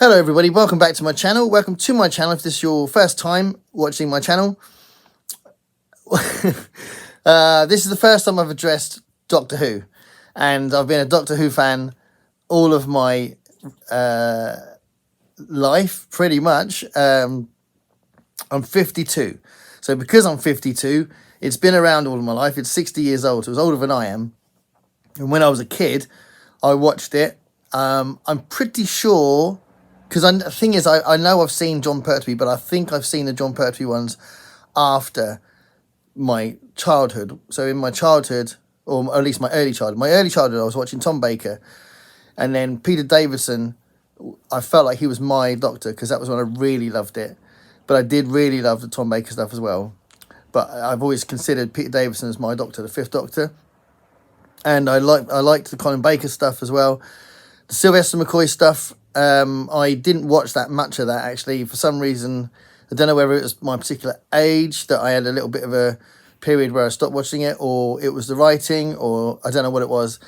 Hello everybody, welcome back to my channel. Welcome to my channel if this is your first time watching my channel. This is the first time I've addressed Doctor Who. And I've been a Doctor Who fan all of my life, pretty much. I'm 52. So because I'm 52, it's been around all of my life. It's 60 years old, so it's older than I am. And when I was a kid, I watched it. I'm pretty sure... Because the thing is, I know I've seen Jon Pertwee, but I think I've seen the Jon Pertwee ones after my childhood. So in my childhood, or at least my early childhood, I was watching Tom Baker. And then Peter Davison, I felt like he was my Doctor, because that was when I really loved it. But I did really love the Tom Baker stuff as well. But I've always considered Peter Davison as my Doctor, the Fifth Doctor. And I liked the Colin Baker stuff as well. The Sylvester McCoy stuff, I didn't watch that much of that, actually. For some reason, I don't know whether it was my particular age that I had a little bit of a period where I stopped watching it, or it was the writing, or I don't know what it was.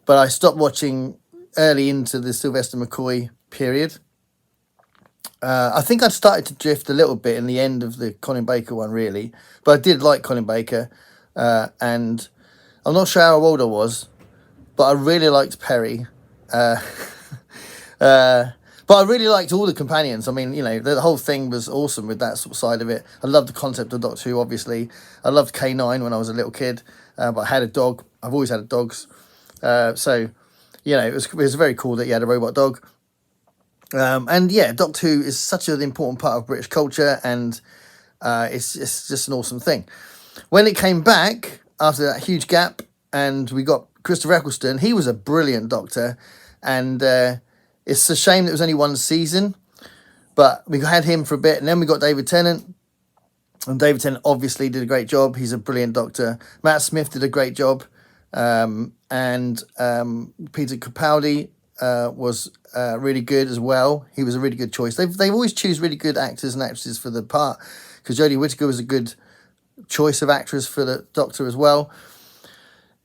But I stopped watching early into the Sylvester McCoy period. I think I'd started to drift a little bit in the end of the Colin Baker one, really. But I did like Colin Baker. And I'm not sure how old I was, but I really liked Perry. But I really liked all the companions. I mean, you know, the whole thing was awesome with that sort of side of it. I loved the concept of Doctor Who, obviously. I loved K9 when I was a little kid, but I had a dog. I've always had dogs. So, you know, it was very cool that you had a robot dog. And yeah, Doctor Who is such an important part of British culture, and it's just an awesome thing. When it came back, after that huge gap, and we got Christopher Eccleston, he was a brilliant Doctor, and it's a shame that it was only one season, but we had him for a bit, and then we got David Tennant, and David Tennant obviously did a great job. He's a brilliant Doctor. Matt Smith did a great job, and Peter Capaldi was really good as well. He was a really good choice. They always choose really good actors and actresses for the part, because Jodie Whittaker was a good choice of actress for the Doctor as well.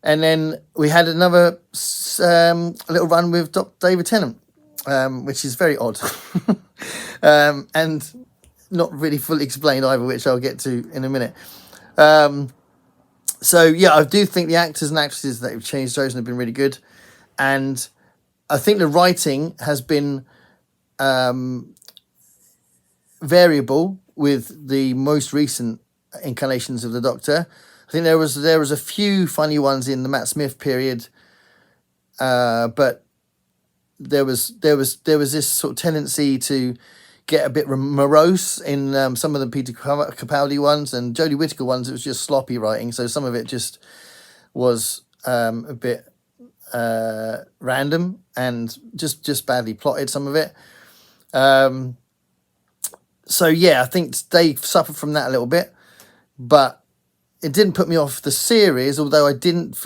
And then we had another little run with David Tennant, which is very odd. And not really fully explained either, which I'll get to in a minute. So, yeah, I do think the actors and actresses that have chosen have been really good. And I think the writing has been variable with the most recent incarnations of the Doctor. I think there was a few funny ones in the Matt Smith period, but there was this sort of tendency to get a bit morose in some of the Peter Capaldi ones, and Jodie Whittaker ones. It was just sloppy writing, so some of it just was a bit random and just badly plotted. Some of it. So yeah, I think they suffered from that a little bit, but it didn't put me off the series, although I didn't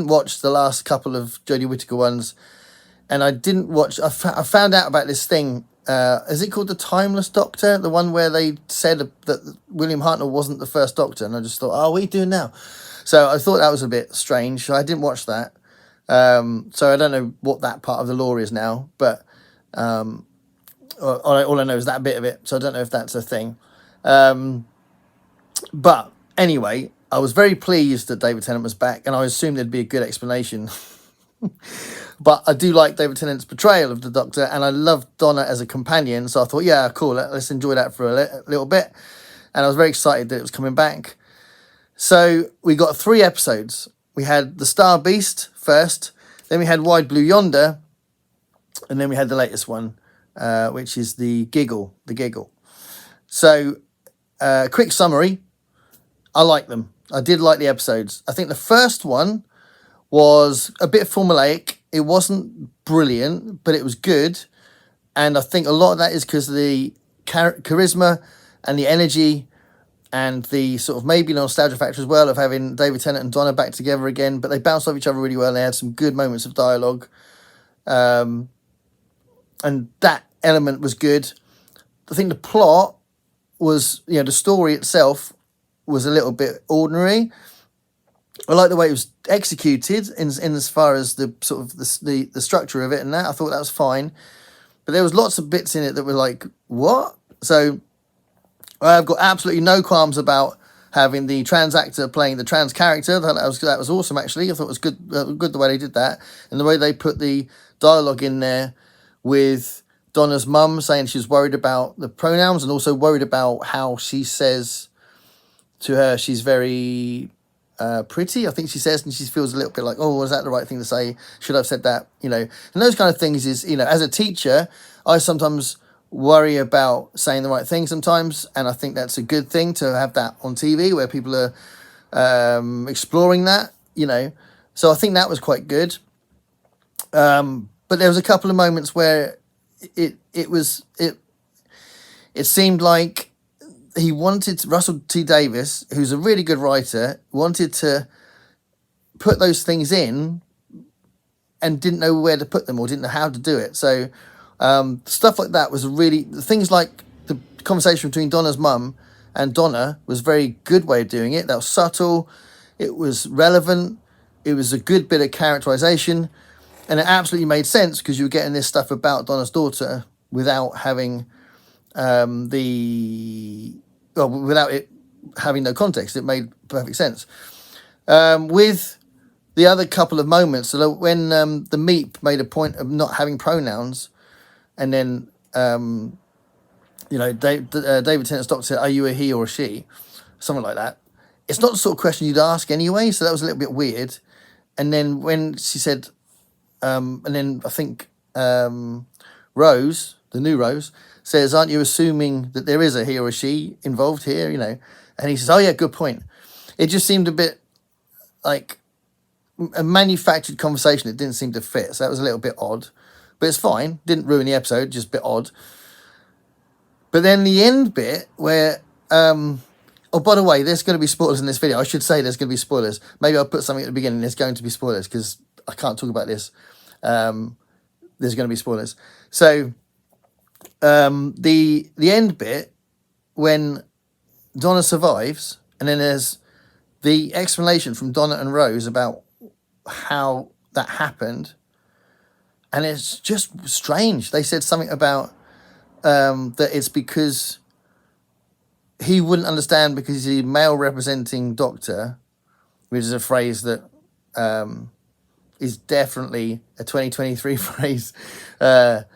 watch the last couple of Jodie Whittaker ones, and I didn't watch. I found out about this thing. Is it called the Timeless Doctor? The one where they said that William Hartnell wasn't the first Doctor, and I just thought, oh, what are you doing now? So I thought that was a bit strange. So I didn't watch that. So I don't know what that part of the lore is now, but all I know is that bit of it. So I don't know if that's a thing. But anyway, I was very pleased that David Tennant was back, and I assumed there'd be a good explanation. But I do like David Tennant's portrayal of the Doctor, and I love Donna as a companion, so I thought, yeah, cool, let's enjoy that for a little bit. And I was very excited that it was coming back. So we got 3 episodes. We had The Star Beast first, then we had Wide Blue Yonder, and then we had the latest one, which is The Giggle. So, quick summary. I like them. I did like the episodes. I think the first one was a bit formulaic. It wasn't brilliant, but it was good. And I think a lot of that is because of the charisma and the energy and the sort of maybe nostalgia factor as well of having David Tennant and Donna back together again. But they bounced off each other really well. They had some good moments of dialogue. And that element was good. I think the plot was, you know, the story itself was a little bit ordinary. I like the way it was executed in as far as the sort of the structure of it and that. I thought that was fine. but there was lots of bits in it that were like, what? So I've got absolutely no qualms about having the trans actor playing the trans character. That was awesome, actually. I thought it was good the way they did that, and the way they put the dialogue in there with Donna's mum saying she's worried about the pronouns and also worried about how she says to her she's very pretty, I think she says, and she feels a little bit like, oh, was that the right thing to say? Should I have said that? You know, and those kind of things is, you know, as a teacher, I sometimes worry about saying the right thing sometimes, and I think that's a good thing to have that on TV where people are exploring that, you know. So I think that was quite good. But there was a couple of moments where it seemed like he wanted Russell T Davies, who's a really good writer, wanted to put those things in and didn't know where to put them or didn't know how to do it. So stuff like that was really, things like the conversation between Donna's mum and Donna was a very good way of doing it. That was subtle, it was relevant, it was a good bit of characterization, and it absolutely made sense because you were getting this stuff about Donna's daughter without having without it having no context. It made perfect sense. With the other couple of moments, so when the Meep made a point of not having pronouns, and then you know, David Tennant's doctor said, "Are you a he or a she?" Something like that. It's not the sort of question you'd ask anyway, so that was a little bit weird. And then when she said, and then I think Rose, the new Rose, says, "Aren't you assuming that there is a he or a she involved here?" You know, and he says, "Oh yeah, good point." It just seemed a bit like a manufactured conversation. It didn't seem to fit, so that was a little bit odd, but it's fine. Didn't ruin the episode, just a bit odd. But then the end bit where, oh, by the way, there's going to be spoilers in this video. I should say there's going to be spoilers. Maybe I'll put something at the beginning. There's going to be spoilers because I can't talk about this. There's going to be spoilers. So the end bit when Donna survives, and then there's the explanation from Donna and Rose about how that happened, and it's just strange. They said something about that it's because he wouldn't understand because he's a male representing doctor, which is a phrase that is definitely a 2023 phrase that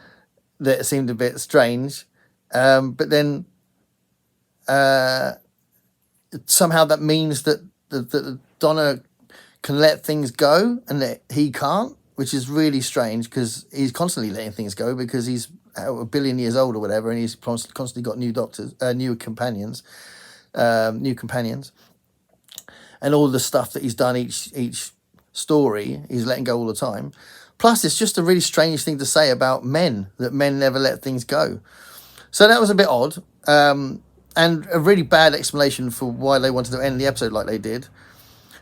seemed a bit strange. But then somehow that means that Donna can let things go and that he can't, which is really strange because he's constantly letting things go because he's a billion years old or whatever, and he's constantly got new doctors, new companions, and all the stuff that he's done each story, he's letting go all the time. Plus, it's just a really strange thing to say about men, that men never let things go. So that was a bit odd, and a really bad explanation for why they wanted to end the episode like they did.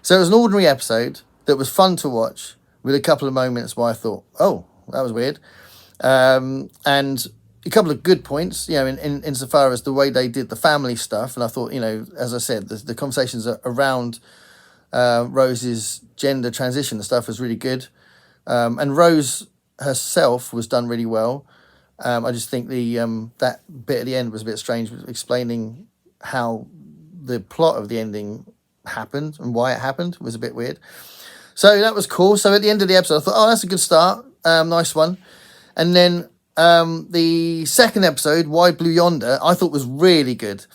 So it was an ordinary episode that was fun to watch, with a couple of moments where I thought, oh, that was weird. And a couple of good points, you know, insofar as the way they did the family stuff. And I thought, you know, as I said, the conversations around Rose's gender transition and stuff was really good. And Rose herself was done really well. I just think that bit at the end was a bit strange, explaining how the plot of the ending happened and why it happened was a bit weird. So that was cool. So at the end of the episode, I thought, oh, that's a good start. Nice one. And then the second episode, Why Blue Yonder, I thought was really good.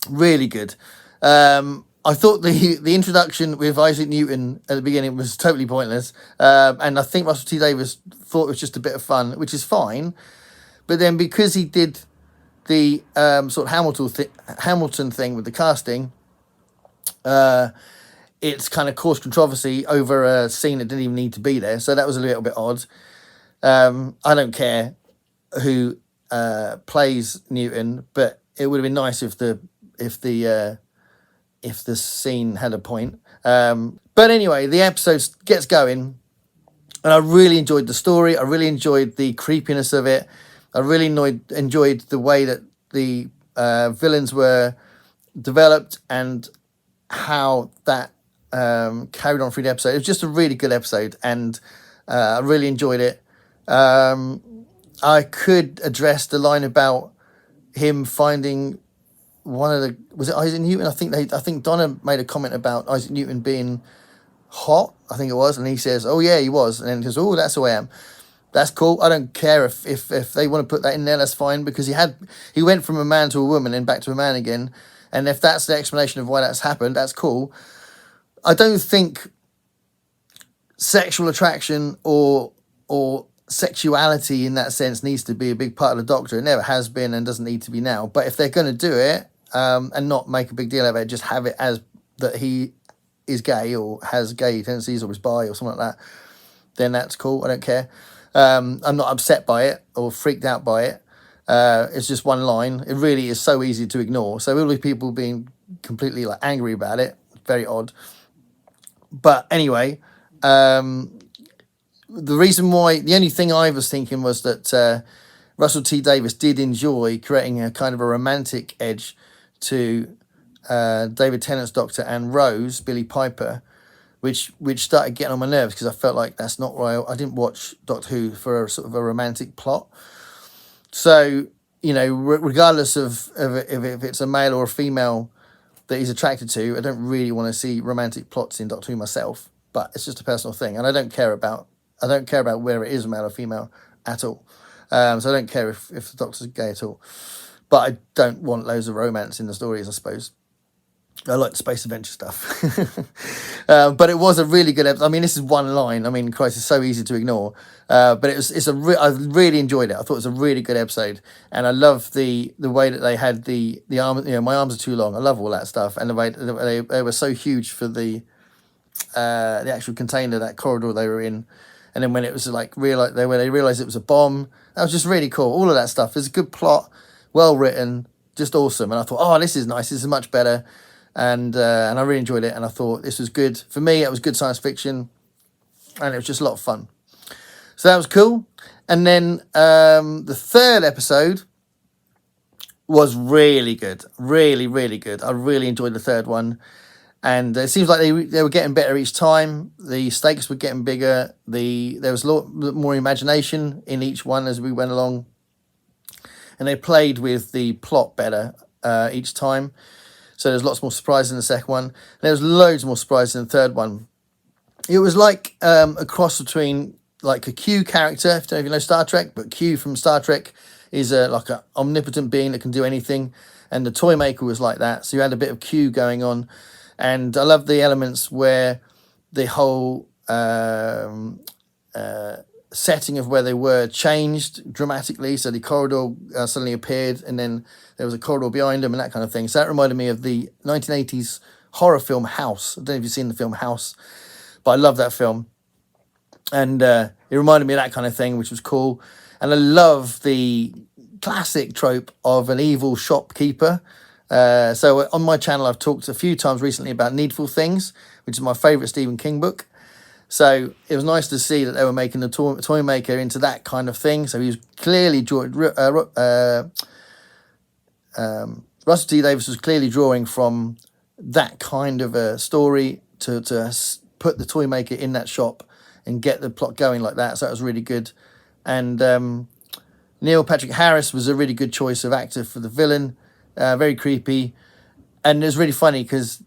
Really good. I thought the introduction with Isaac Newton at the beginning was totally pointless. And I think Russell T Davies thought it was just a bit of fun, which is fine. But then because he did the sort of Hamilton thing with the casting, it's kind of caused controversy over a scene that didn't even need to be there. So that was a little bit odd. I don't care who plays Newton, but it would have been nice if the scene had a point. But anyway, the episode gets going, and I really enjoyed the story. I really enjoyed the creepiness of it. I really enjoyed the way that the villains were developed and how that carried on through the episode. It was just a really good episode, and I really enjoyed it. I could address the line about him finding one of the, was it Isaac Newton? I think Donna made a comment about Isaac Newton being hot. I think it was, and he says, "Oh yeah, he was," and then he goes, "Oh, that's who I am." That's cool. I don't care if they want to put that in there. That's fine, because he went from a man to a woman and back to a man again, and if that's the explanation of why that's happened, that's cool. I don't think sexual attraction or sexuality in that sense needs to be a big part of the Doctor. It never has been and doesn't need to be now. But if they're going to do it, and not make a big deal of it, just have it as that he is gay or has gay tendencies or is bi or something like that, then that's cool. I don't care. I'm not upset by it or freaked out by it. It's just one line. It really is so easy to ignore. So all these people being completely like angry about it, very odd. But anyway, the reason why, the only thing I was thinking was that Russell T Davies did enjoy creating a kind of a romantic edge to David Tennant's Doctor and Rose, Billie Piper, which started getting on my nerves, because I felt like that's not right. I didn't watch Doctor Who for a sort of a romantic plot. So, you know, regardless of if it's a male or a female that he's attracted to, I don't really want to see romantic plots in Doctor Who myself. But it's just a personal thing, and I don't care about where it is male or female at all. So I don't care if the Doctor's gay at all. But I don't want loads of romance in the stories, I suppose. I like the space adventure stuff. But it was a really good episode. I mean, this is one line. I mean, Christ, it's so easy to ignore. But I really enjoyed it. I thought it was a really good episode. And I love the way that they had the arm, you know, my arms are too long. I love all that stuff. And the way they were so huge for the actual container, that corridor they were in. And then when it was like when they realized it was a bomb, that was just really cool. All of that stuff. There's a good plot, well written, just awesome. And I thought, oh, this is nice. This is much better. And I really enjoyed it. And I thought this was good. For me, it was good science fiction. And it was just a lot of fun. So that was cool. And then the third episode was really good. Really, really good. I really enjoyed the third one. And it seems like they were getting better each time. The stakes were getting bigger. There was a lot more imagination in each one as we went along. And they played with the plot better each time. So there's lots more surprises in the second one. And there was loads more surprises in the third one. It was like a cross between like a Q character, if you know Star Trek, but Q from Star Trek is like an omnipotent being that can do anything. And the Toymaker was like that. So you had a bit of Q going on. And I love the elements where the whole setting of where they were changed dramatically. So the corridor suddenly appeared, and then there was a corridor behind them and that kind of thing. So that reminded me of the 1980s horror film House. I don't know if you've seen the film House, but I love that film. And it reminded me of that kind of thing, which was cool. And I love the classic trope of an evil shopkeeper. So on my channel, I've talked a few times recently about Needful Things, which is my favourite Stephen King book. So it was nice to see that they were making the Toymaker into that kind of thing. So he was clearly Russell T Davies was clearly drawing from that kind of a story to put the Toymaker in that shop and get the plot going like that. So that was really good. And Neil Patrick Harris was a really good choice of actor for the villain. Very creepy. And it was really funny because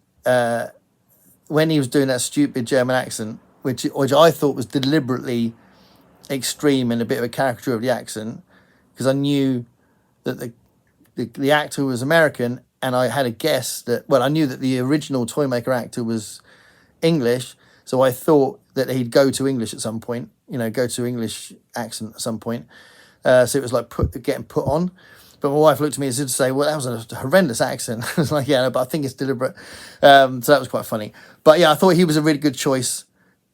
when he was doing that stupid German accent, which I thought was deliberately extreme and a bit of a caricature of the accent, because I knew that the actor was American, and I had a guess that, well, I knew that the original Toymaker actor was English, so I thought that he'd go to English at some point, go to English accent at some point. So it was like getting put on. But my wife looked at me and said to say, well, that was a horrendous accent. I was like, yeah, no, but I think it's deliberate. So that was quite funny. But yeah, I thought he was a really good choice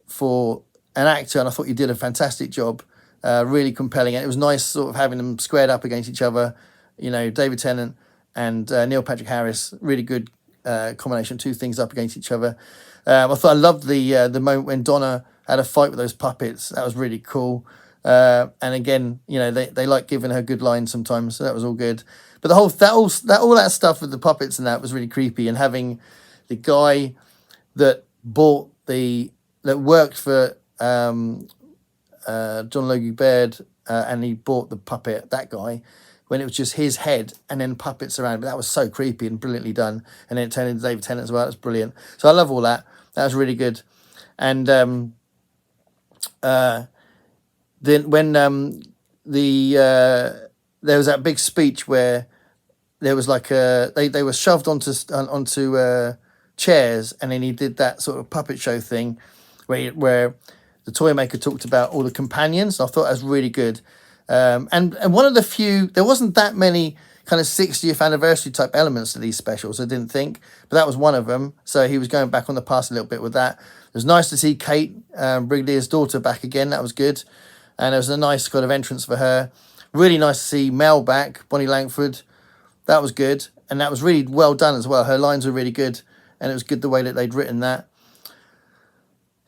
for an actor, and I thought he did a fantastic job. Really compelling. And it was nice sort of having them squared up against each other. David Tennant and Neil Patrick Harris, really good combination, two things up against each other. I loved the moment when Donna had a fight with those puppets. That was really cool. And again, they like giving her good lines sometimes, so that was all good. But all that stuff with the puppets and that was really creepy. And having the guy that worked for John Logie Baird and he bought the puppet, that guy, when it was just his head and then puppets around. But that was so creepy and brilliantly done. And then it turned into David Tennant as well. That's brilliant. So I love all that. That was really good. And then when there was that big speech where there was like they were shoved onto chairs, and then he did that sort of puppet show thing where the toy maker talked about all the companions. I thought that was really good. And one of the few, there wasn't that many kind of 60th anniversary type elements to these specials, I didn't think, but that was one of them. So he was going back on the past a little bit with that. It was nice to see Kate Briglier's daughter back again. That was good. And it was a nice kind of entrance for her. Really nice to see Mel back, Bonnie Langford. That was good. And that was really well done as well. Her lines were really good. And it was good the way that they'd written that.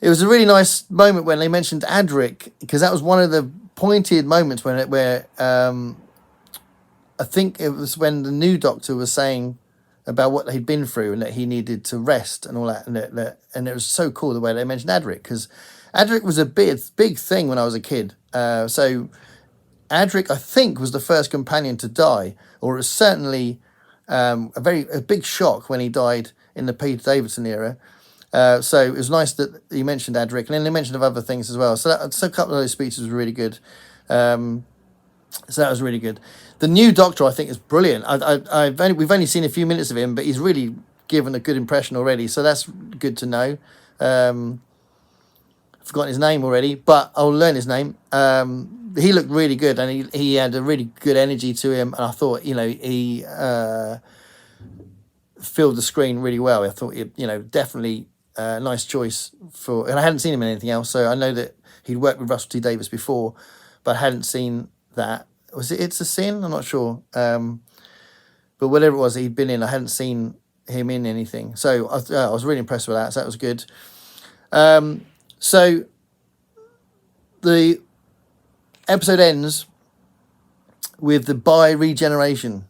It was a really nice moment when they mentioned Adric, because that was one of the pointed moments where I think it was when the new Doctor was saying about what he'd been through and that he needed to rest and all that. And it was so cool the way they mentioned Adric, because Adric was a big thing when I was a kid. So Adric, I think, was the first companion to die, or it was certainly a big shock when he died in the Peter Davison era. So it was nice that he mentioned Adric, and then they mentioned of other things as well. So a couple of those speeches were really good. So that was really good. The new Doctor, I think, is brilliant. We've only seen a few minutes of him, but he's really given a good impression already. So that's good to know. I've forgotten his name already, but I'll learn his name. He looked really good, and he had a really good energy to him. And I thought, he filled the screen really well. I thought, definitely a nice choice for. And I hadn't seen him in anything else, so I know that he'd worked with Russell T Davies before, but I hadn't seen that. Was it It's a Sin? I'm not sure. But whatever it was he'd been in, I hadn't seen him in anything. So I was really impressed with that. So that was good. So the episode ends with the bi-regeneration.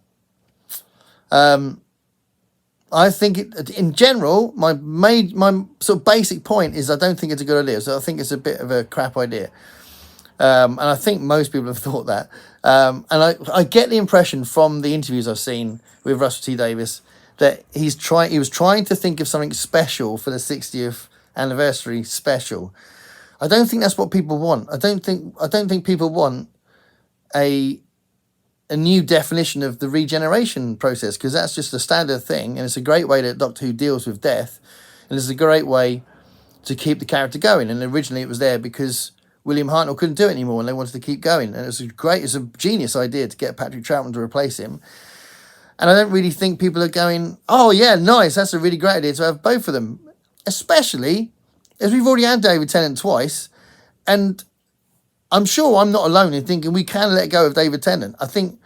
I think in general, my sort of basic point is I don't think it's a good idea. So I think it's a bit of a crap idea. And I think most people have thought that. And I get the impression from the interviews I've seen with Russell T Davies that he was trying to think of something special for the 60th anniversary special. I don't think that's what people want. I don't think people want a new definition of the regeneration process, because that's just a standard thing, and it's a great way that Doctor Who deals with death, and it's a great way to keep the character going. And originally it was there because William Hartnell couldn't do it anymore and they wanted to keep going, and it's a genius idea to get Patrick Troughton to replace him. And I don't really think people are going, oh yeah, nice, that's a really great idea to have both of them, especially as we've already had David Tennant twice. And I'm sure I'm not alone in thinking we can let go of David Tennant. I think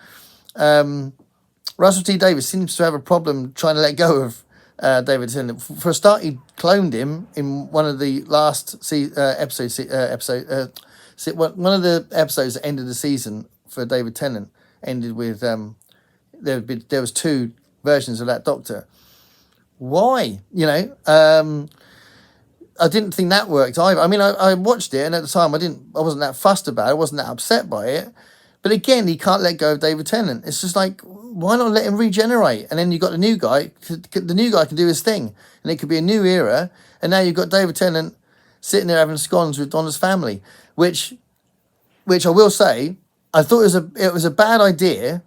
Russell T Davies seems to have a problem trying to let go of David Tennant. For a start, he cloned him in one of the last episodes. One of the episodes that ended the season for David Tennant ended with there was two versions of that Doctor. Why? I didn't think that worked either. I mean, I watched it, and at the time I wasn't that fussed about it. I wasn't that upset by it. But again, he can't let go of David Tennant. It's just like, why not let him regenerate? And then you've got the new guy. The new guy can do his thing, and it could be a new era. And now you've got David Tennant sitting there having scones with Donna's family, which I will say, I thought it was a bad idea,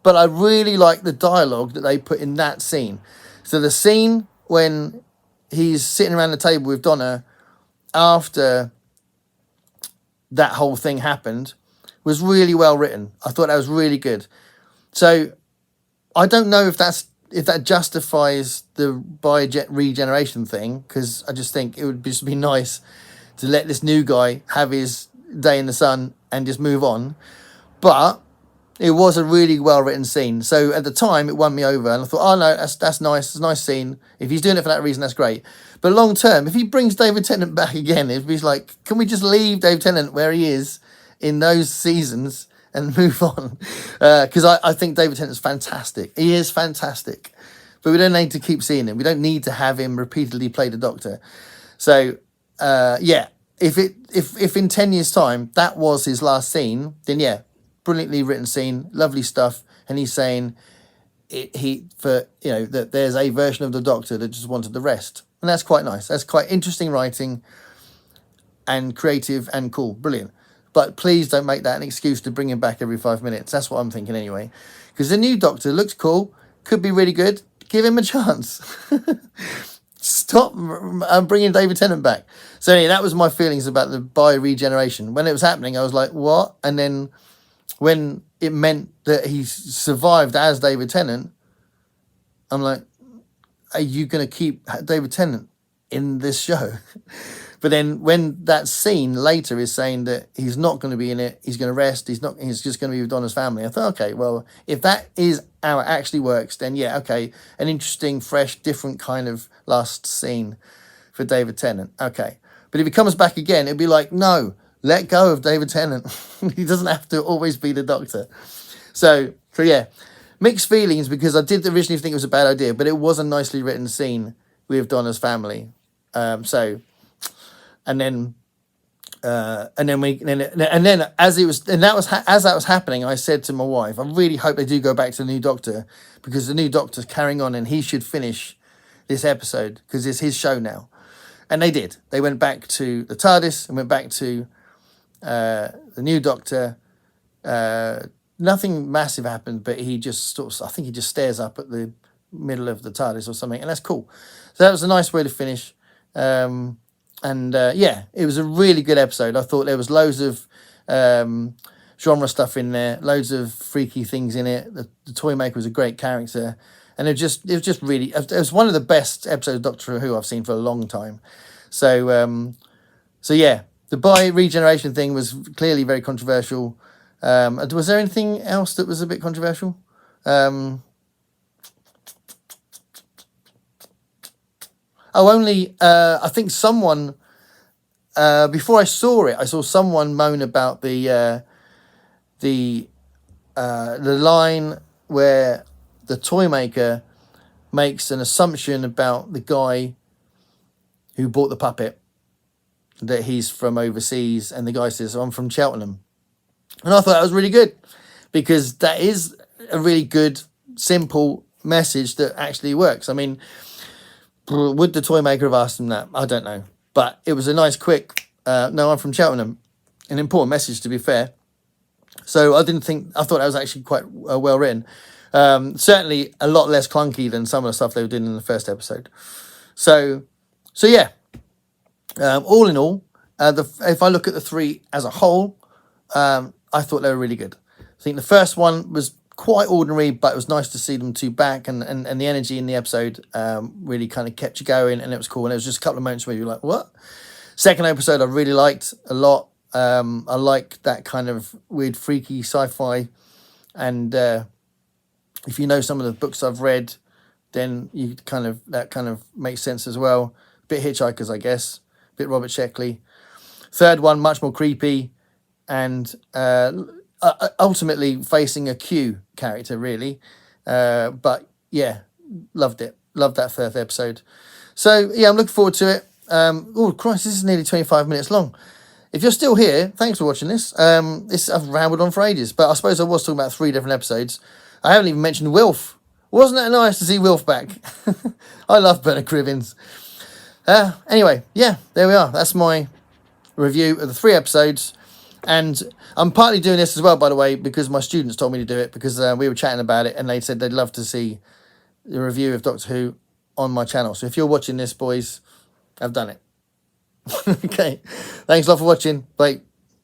but I really like the dialogue that they put in that scene. So the scene when he's sitting around the table with Donna after that whole thing happened was really well written. I thought that was really good. So I don't know if that justifies the regeneration thing, because I just think it would just be nice to let this new guy have his day in the sun and just move on. But it was a really well written scene. So at the time it won me over, and I thought, oh no, that's nice. It's a nice scene. If he's doing it for that reason, that's great. But long term, if he brings David Tennant back again, it'd be like, can we just leave David Tennant where he is in those seasons and move on? Because I think David Tennant's fantastic. He is fantastic. But we don't need to keep seeing him. We don't need to have him repeatedly play the Doctor. So, yeah, if in 10 years time that was his last scene, then yeah, brilliantly written scene, lovely stuff. And he's saying that there's a version of the Doctor that just wanted the rest, and that's quite nice. That's quite interesting writing and creative and cool, brilliant. But please don't make that an excuse to bring him back every 5 minutes. That's what I'm thinking anyway, because the new Doctor looks cool, could be really good. Give him a chance. Stop bringing David Tennant back. So anyway, that was my feelings about the bioregeneration. When it was happening, I was like, what? And then when it meant that he survived as David Tennant, I'm like, are you going to keep David Tennant in this show? But then when that scene later is saying that he's not going to be in it, he's going to rest, he's just going to be with Donna's family, I thought, okay, well, if that is how it actually works, then yeah, okay, an interesting, fresh, different kind of last scene for David Tennant. Okay. But if he comes back again, it'd be like, no, let go of David Tennant. He doesn't have to always be the Doctor. So yeah, mixed feelings, because I did originally think it was a bad idea, but it was a nicely written scene with Donna's family. And then as that was happening, I said to my wife, I really hope they do go back to the new Doctor, because the new Doctor's carrying on and he should finish this episode because it's his show now. And they did. They went back to the TARDIS and went back to the new Doctor. Nothing massive happened, but he just I think he just stares up at the middle of the TARDIS or something, and that's cool. So that was a nice way to finish. Yeah, it was a really good episode. I thought there was loads of genre stuff in there, loads of freaky things in it. The Toymaker was a great character, and it was just really, it was one of the best episodes of Doctor Who I've seen for a long time. So yeah, the bioregeneration thing was clearly very controversial. Was there anything else that was a bit controversial? I think someone, before I saw it, I saw someone moan about the line where the Toymaker makes an assumption about the guy who bought the puppet, that he's from overseas, and the guy says, I'm from Cheltenham. And I thought that was really good, because that is a really good, simple message that actually works. I mean, would the Toymaker have asked him that? I don't know. But it was a nice, quick, no, I'm from Cheltenham. An important message, to be fair. So I thought that was actually quite well written. Certainly a lot less clunky than some of the stuff they were doing in the first episode. So yeah. All in all, if I look at the three as a whole, I thought they were really good. I think the first one was quite ordinary, but it was nice to see them two back, and the energy in the episode really kind of kept you going, and it was cool. And it was just a couple of moments where you were like, what? Second episode I really liked a lot. I like that kind of weird, freaky sci-fi, and if you know some of the books I've read, then that kind of makes sense as well. Bit Hitchhikers, I guess. Bit Robert Sheckley. Third one, much more creepy, and ultimately facing a Q character, really. But yeah, loved it. Loved that third episode. So yeah, I'm looking forward to it. Oh Christ, this is nearly 25 minutes long. If you're still here, thanks for watching this. I've rambled on for ages, but I suppose I was talking about 3 different episodes. I haven't even mentioned Wilf. Wasn't that nice to see Wilf back? I love Bernard Cribbins. Anyway, yeah, there we are. That's my review of the 3 episodes. And I'm partly doing this as well, by the way, because my students told me to do it, because we were chatting about it and they said they'd love to see the review of Doctor Who on my channel. So if you're watching this, boys, I've done it. Okay. Thanks a lot for watching. Bye.